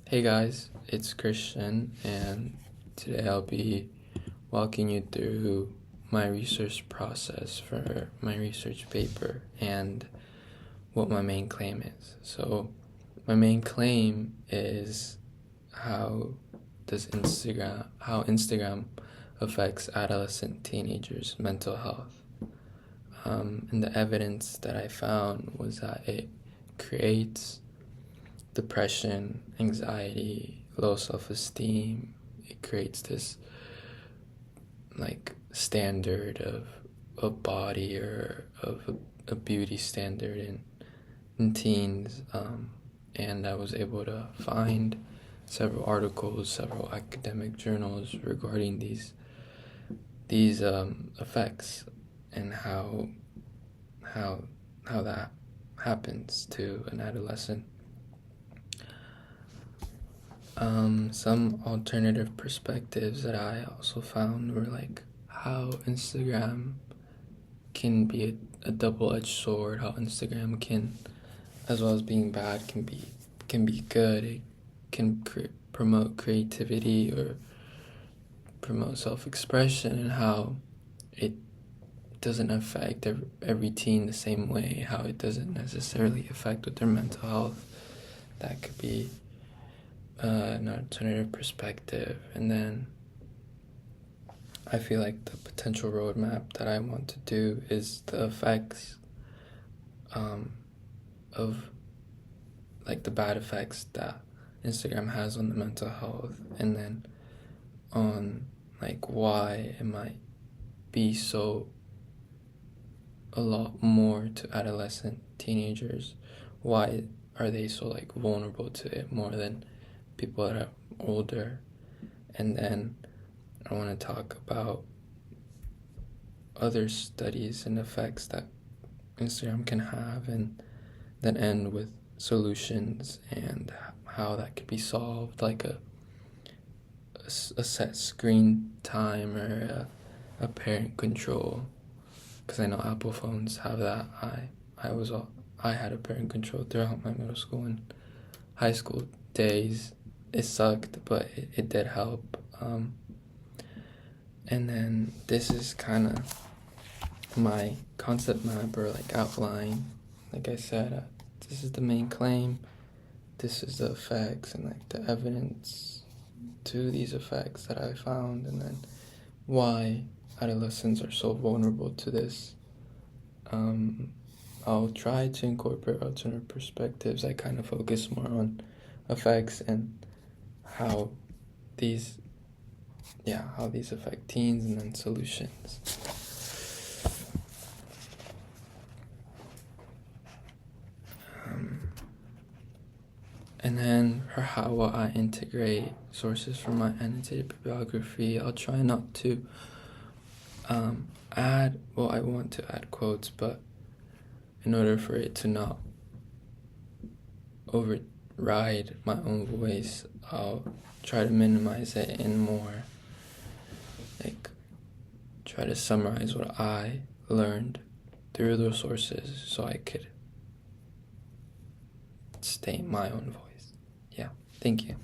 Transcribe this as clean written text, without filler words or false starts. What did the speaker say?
Hey guys, it's Christian, and today I'll be walking you through my research process for my research paper and what my main claim is. So, my main claim is how Instagram affects adolescent teenagers' mental health. And the evidence that I found was that it creates depression, anxiety, low self-esteem. It creates this standard of a body or of a beauty standard in teens. And I was able to find several articles, several academic journals regarding these effects and how that happens to an adolescent. Some alternative perspectives that I also found were how Instagram can be a double-edged sword, how Instagram can, as well as being bad, can be good. It can promote creativity or promote self-expression, and how it doesn't affect every teen the same way, how it doesn't necessarily affect with their mental health. That could be an alternative perspective. And then I feel like the potential roadmap that I want to do is the effects of the bad effects that Instagram has on the mental health, and then on why it might be so a lot more to adolescent teenagers. Why are they so vulnerable to it more than people that are older? And then I want to talk about other studies and effects that Instagram can have, and then end with solutions and how that could be solved, like a set screen time or a parent control, because I know Apple phones have that. I had a parent control throughout my middle school and high school days. It sucked, but it did help. And then this is kind of my concept map or outline. Like I said, this is the main claim. This is the effects and the evidence to these effects that I found, and then why adolescents are so vulnerable to this. I'll try to incorporate alternative perspectives. I kind of focus more on effects and how these affect teens, and then solutions. And then for how will I integrate sources from my annotated bibliography, I'll try not to I want to add quotes, but in order for it to not override my own voice, I'll try to minimize it and more try to summarize what I learned through those sources so I could state my own voice. Yeah, thank you.